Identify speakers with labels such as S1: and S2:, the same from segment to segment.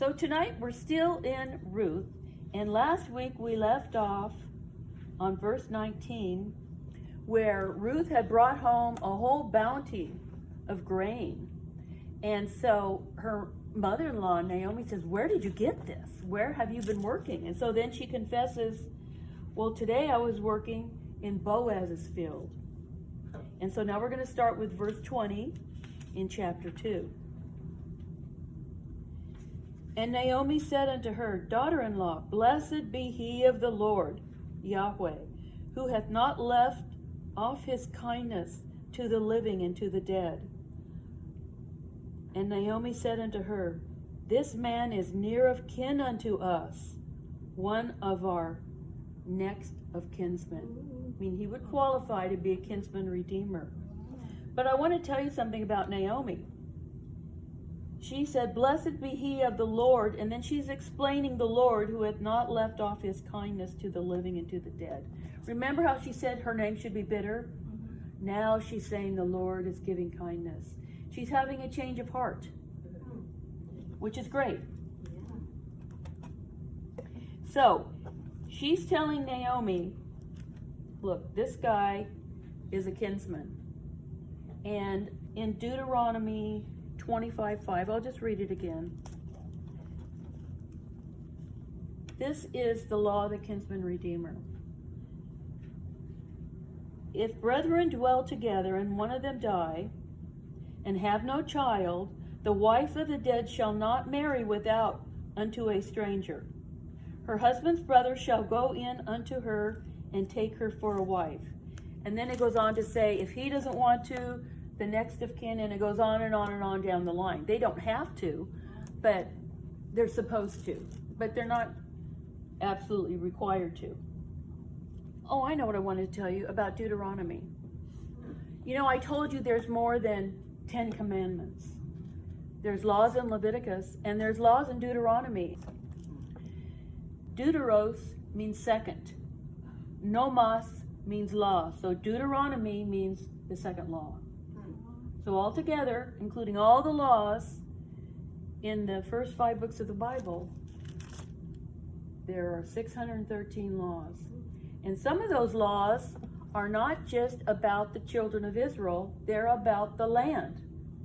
S1: So tonight we're still in Ruth, and last week we left off on verse 19, where Ruth had brought home a whole bounty of grain. And so her mother-in-law, Naomi, says, "Where did you get this? Where have you been working?" And so then she confesses, "Well, today I was working in Boaz's field." And so now we're going to start with verse 20 in chapter 2. And Naomi said unto her, "Daughter-in-law, blessed be he of the Lord, Yahweh, who hath not left off his kindness to the living and to the dead." And Naomi said unto her, "This man is near of kin unto us, one of our next of kinsmen." I mean, he would qualify to be a kinsman redeemer. But I want to tell you something about Naomi. She said, "Blessed be he of the Lord," and then she's explaining the Lord who hath not left off his kindness to the living and to the dead. Remember how she said her name should be bitter? Mm-hmm. Now she's saying the Lord is giving kindness. She's having a change of heart, which is great. So she's telling Naomi, look, this guy is a kinsman. And in Deuteronomy 25:5, I'll just read it again. This is the law of the kinsman redeemer. "If brethren dwell together and one of them die and have no child, the wife of the dead shall not marry without unto a stranger. Her husband's brother shall go in unto her and take her for a wife." And then it goes on to say, if he doesn't want to, the next of kin, and it goes on and on and on down the line. They don't have to, but they're supposed to. But they're not absolutely required to. Oh, I know what I wanted to tell you about Deuteronomy. You know, I told you there's more than 10 commandments. There's laws in Leviticus, and there's laws in Deuteronomy. Deuteros means second. Nomos means law. So Deuteronomy means the second law. So altogether, including all the laws in the first 5 books of the Bible, there are 613 laws. And some of those laws are not just about the children of Israel, they're about the land.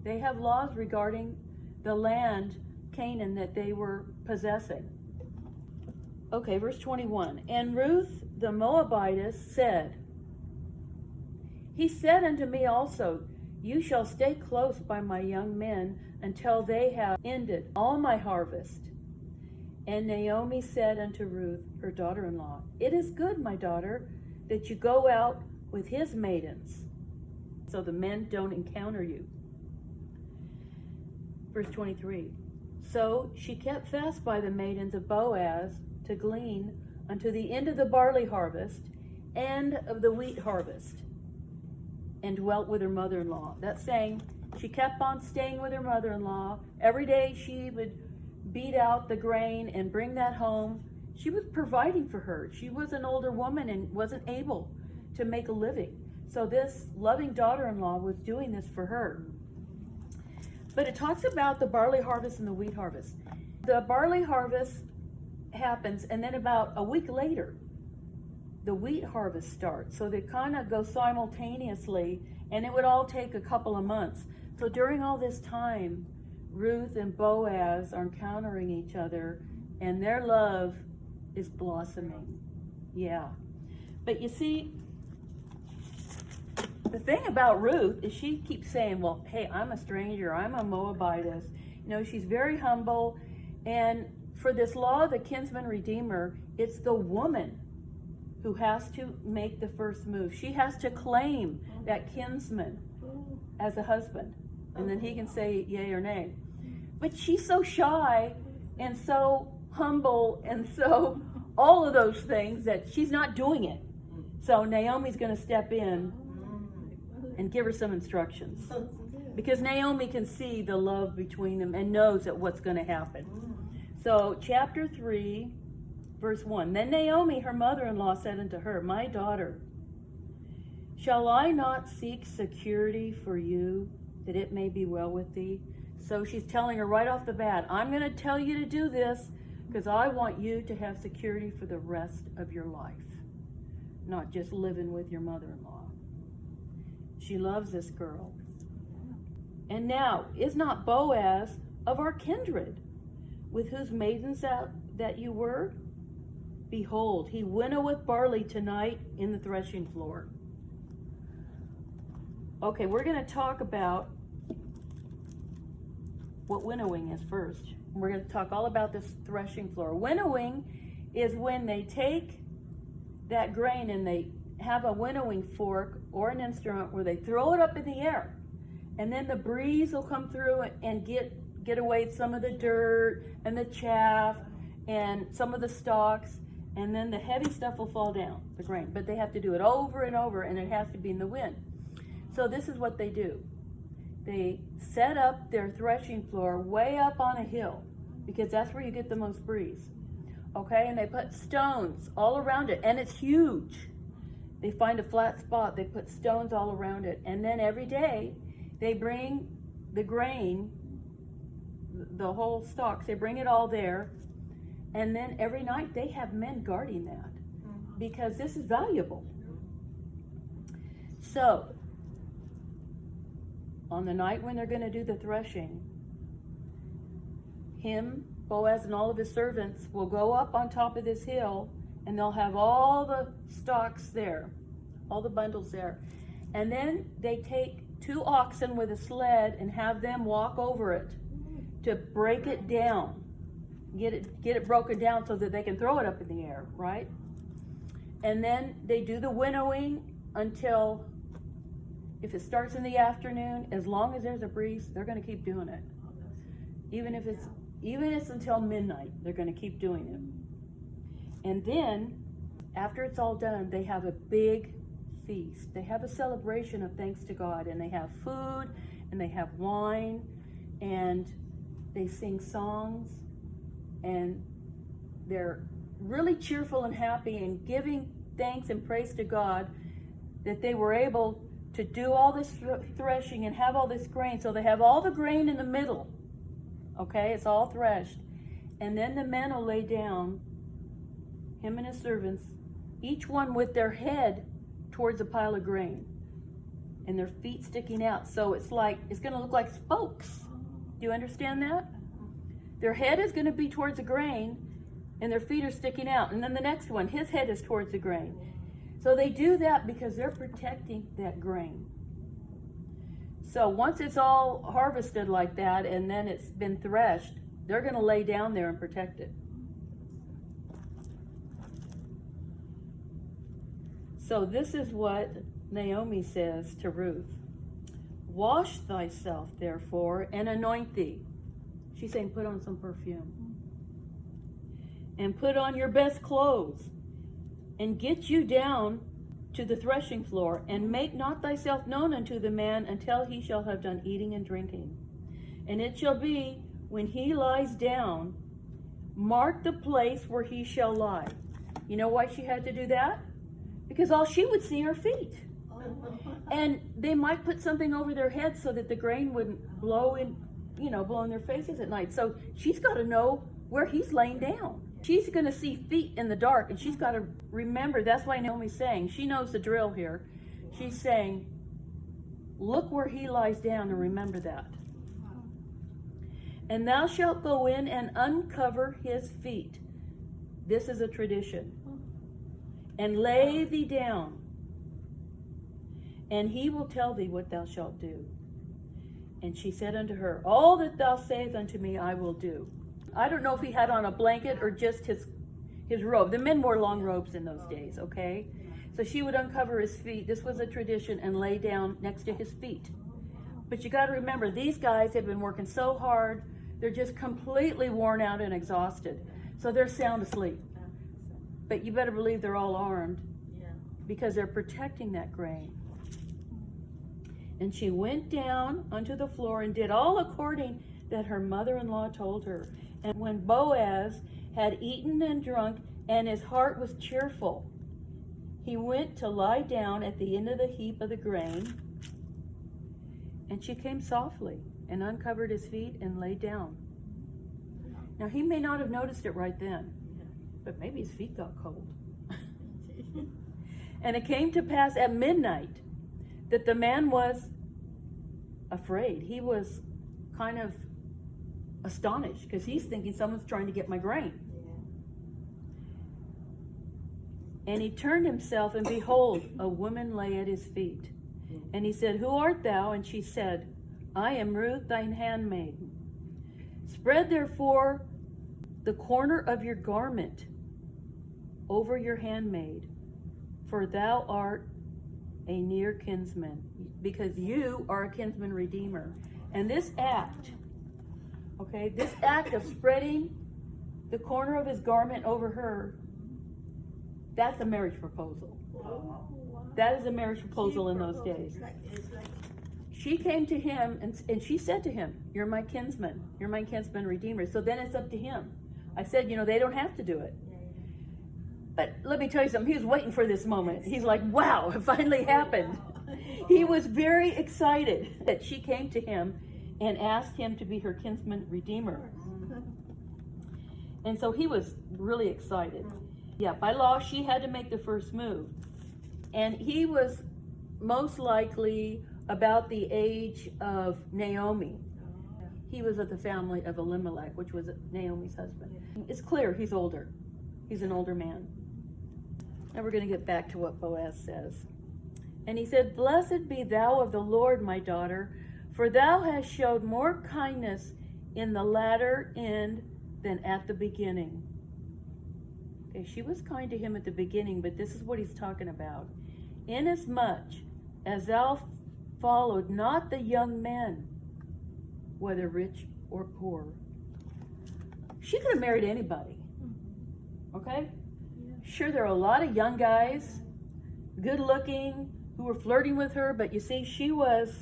S1: They have laws regarding the land, Canaan, that they were possessing. Okay, verse 21. "And Ruth the Moabitess said, He said unto me also, You shall stay close by my young men until they have ended all my harvest. And Naomi said unto Ruth, her daughter-in-law, It is good, my daughter, that you go out with his maidens, so the men don't encounter you." Verse 23. "So she kept fast by the maidens of Boaz to glean unto the end of the barley harvest and of the wheat harvest, and dwelt with her mother-in-law." That's saying she kept on staying with her mother-in-law. Every day she would beat out the grain and bring that home. She was providing for her. She was an older woman and wasn't able to make a living. So this loving daughter-in-law was doing this for her. But it talks about the barley harvest and the wheat harvest. The barley harvest happens, and then about a week later, the wheat harvest starts. So they kind of go simultaneously, and it would all take a couple of months. So during all this time, Ruth and Boaz are encountering each other, and their love is blossoming. Yeah. But you see, the thing about Ruth is she keeps saying, well, hey, I'm a stranger, I'm a Moabitess. You know, she's very humble. And for this law of the kinsman redeemer, it's the woman who has to make the first move. She has to claim that kinsman as a husband, and then he can say yay or nay. But she's so shy and so humble and so all of those things that she's not doing it. So Naomi's going to step in and give her some instructions, because Naomi can see the love between them and knows that what's going to happen. So chapter 3, verse 1. "Then Naomi, her mother-in-law, said unto her, My daughter, shall I not seek security for you, that it may be well with thee?" So she's telling her right off the bat, I'm going to tell you to do this because I want you to have security for the rest of your life, not just living with your mother-in-law. She loves this girl. And now, is not Boaz of our kindred, with whose maidens that you were? Behold, he winnoweth barley tonight in the threshing floor. Okay, we're going to talk about what winnowing is first. We're going to talk all about this threshing floor. Winnowing is when they take that grain and they have a winnowing fork or an instrument where they throw it up in the air. And then the breeze will come through and get away some of the dirt and the chaff and some of the stalks. And then the heavy stuff will fall down, the grain. But they have to do it over and over, and it has to be in the wind. So this is what they do. They set up their threshing floor way up on a hill because that's where you get the most breeze. Okay, and they put stones all around it, and it's huge. They find a flat spot, they put stones all around it, and then every day they bring the grain, the whole stalks, they bring it all there, and then every night they have men guarding that because this is valuable. So, on the night when they're going to do the threshing, Boaz, and all of his servants will go up on top of this hill, and they'll have all the stalks there, all the bundles there. And then they take 2 oxen with a sled and have them walk over it to break it down, get it broken down so that they can throw it up in the air, right? And then they do the winnowing until, if it starts in the afternoon, as long as there's a breeze, they're going to keep doing it. Even if it's until midnight, they're going to keep doing it. And then, after it's all done, they have a big feast. They have a celebration of thanks to God, and they have food, and they have wine, and they sing songs, and they're really cheerful and happy and giving thanks and praise to God that they were able to do all this threshing and have all this grain. So they have all the grain in the middle. Okay, it's all threshed. And then the men will lay down, him and his servants, each one with their head towards a pile of grain and their feet sticking out. So it's going to look like spokes. Do you understand that? Their head is going to be towards the grain and their feet are sticking out. And then the next one, his head is towards the grain. So they do that because they're protecting that grain. So once it's all harvested like that and then it's been threshed, they're going to lay down there and protect it. So this is what Naomi says to Ruth. Wash thyself, therefore, and anoint thee. She's saying put on some perfume. And put on your best clothes. And get you down to the threshing floor, and make not thyself known unto the man until he shall have done eating and drinking. And it shall be, when he lies down, mark the place where he shall lie. You know why she had to do that? Because all she would see are feet. And they might put something over their heads so that the grain wouldn't blow in their faces at night. So she's got to know where he's laying down. She's going to see feet in the dark, and she's got to remember. That's why Naomi's saying, she knows the drill here. She's saying, look where he lies down and remember that. And thou shalt go in and uncover his feet. This is a tradition. And lay thee down, and he will tell thee what thou shalt do. And she said unto her, all that thou sayest unto me I will do. I don't know if he had on a blanket or just his robe. The men wore long robes in those days, okay? So she would uncover his feet. This was a tradition, and lay down next to his feet. But you got to remember, these guys have been working so hard, they're just completely worn out and exhausted. So they're sound asleep. But you better believe they're all armed because they're protecting that grain. And she went down unto the floor and did all according that her mother-in-law told her. And when Boaz had eaten and drunk, and his heart was cheerful, he went to lie down at the end of the heap of the grain, and she came softly and uncovered his feet and lay down. Now he may not have noticed it right then, but maybe his feet got cold. And it came to pass at midnight that the man was afraid. He was kind of astonished because he's thinking someone's trying to get my grain. And he turned himself, and behold, a woman lay at his feet. And he said, Who art thou? And she said, I am Ruth, thine handmaid. Spread therefore the corner of your garment over your handmaid, for thou art a near kinsman, because you are a kinsman redeemer. And this act of spreading the corner of his garment over her, that's a marriage proposal. That is a marriage proposal in those days. She came to him and she said to him, You're my kinsman. You're my kinsman redeemer. So then it's up to him. I said, they don't have to do it. But let me tell you something. He was waiting for this moment. He's like, wow, it finally happened. He was very excited that she came to him and asked him to be her kinsman redeemer. And so he was really excited. Yeah, by law, she had to make the first move. And he was most likely about the age of Naomi. He was of the family of Elimelech, which was Naomi's husband. It's clear he's older. He's an older man. Now we're going to get back to what Boaz says. And he said, Blessed be thou of the Lord, my daughter, for thou hast showed more kindness in the latter end than at the beginning. Okay, she was kind to him at the beginning, but this is what he's talking about. Inasmuch as thou followed not the young men, whether rich or poor. She could have married anybody. Okay? Sure, there are a lot of young guys, good looking, who were flirting with her, but you see, she was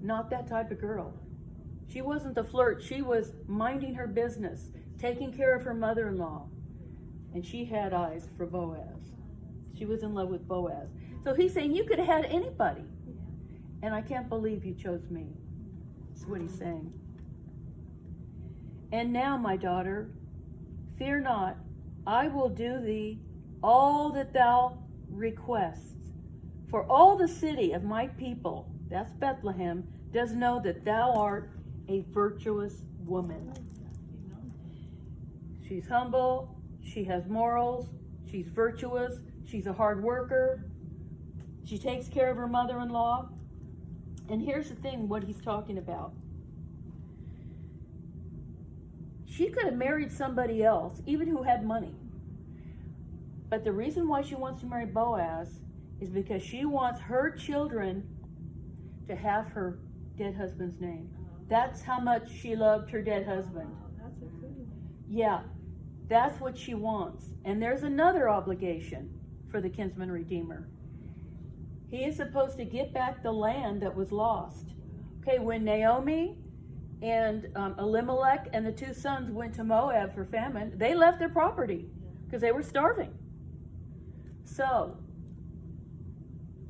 S1: not that type of girl. She wasn't the flirt. She was minding her business, taking care of her mother-in-law. And she had eyes for Boaz. She was in love with Boaz. So he's saying, you could have had anybody. And I can't believe you chose me. That's what he's saying. And now, my daughter, fear not, I will do thee all that thou request. For all the city of my people, that's Bethlehem, does know that thou art a virtuous woman. She's humble, she has morals, she's virtuous, she's a hard worker, she takes care of her mother-in-law. And here's the thing, what he's talking about. She could have married somebody else, even who had money. But the reason why she wants to marry Boaz is because she wants her children to have her dead husband's name. That's how much she loved her dead husband. Yeah, that's what she wants. And there's another obligation for the kinsman redeemer. He is supposed to get back the land that was lost. Okay, when Naomi and Elimelech and the two sons went to Moab for famine, they left their property because they were starving. So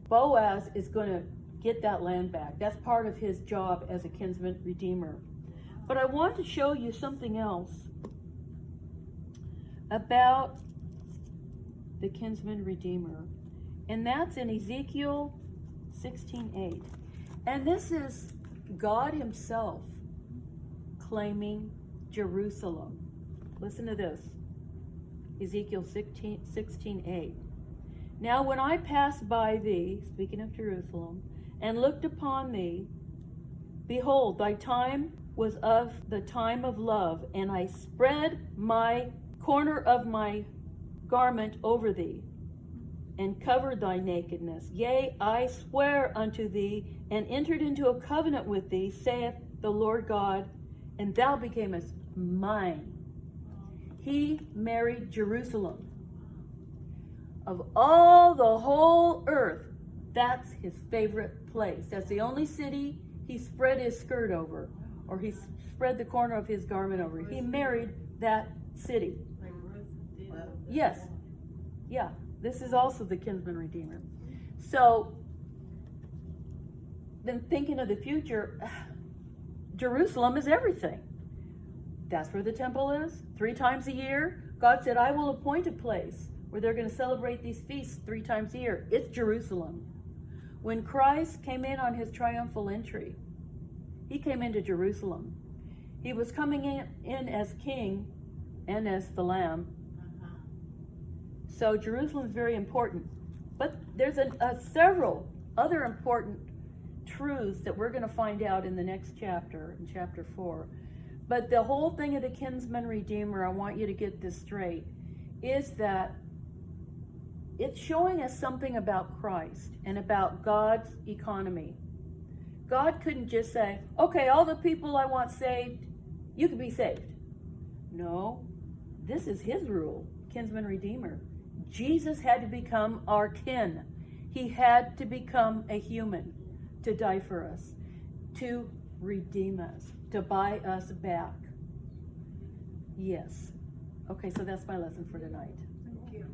S1: Boaz is going to get that land back. That's part of his job as a kinsman redeemer. But I want to show you something else about the kinsman redeemer. And that's in Ezekiel 16:8. And this is God himself claiming Jerusalem. Listen to this. Ezekiel 16:8. Now when I passed by thee, speaking of Jerusalem, and looked upon thee, behold, thy time was of the time of love, and I spread my corner of my garment over thee, and covered thy nakedness. Yea, I swear unto thee, and entered into a covenant with thee, saith the Lord God, and thou becamest mine. He married Jerusalem. Of all the whole earth, that's his favorite place. That's the only city he spread his skirt over, or he spread the corner of his garment over. He married that city. Yes. Yeah. This is also the kinsman redeemer. So then thinking of the future, Jerusalem is everything. That's where the temple is. 3 times a year, God said, I will appoint a place where they're going to celebrate these feasts 3 times a year. It's Jerusalem. When Christ came in on his triumphal entry, he came into Jerusalem. He was coming in as king and as the lamb. So Jerusalem is very important. But there's several other important truths that we're going to find out in the next chapter, in chapter 4. But the whole thing of the Kinsman Redeemer, I want you to get this straight, is that it's showing us something about Christ and about God's economy. God couldn't just say, okay, all the people I want saved, you can be saved. No, this is his rule, Kinsman Redeemer. Jesus had to become our kin. He had to become a human to die for us, to redeem us, to buy us back. Yes. Okay, so that's my lesson for tonight.
S2: Thank you.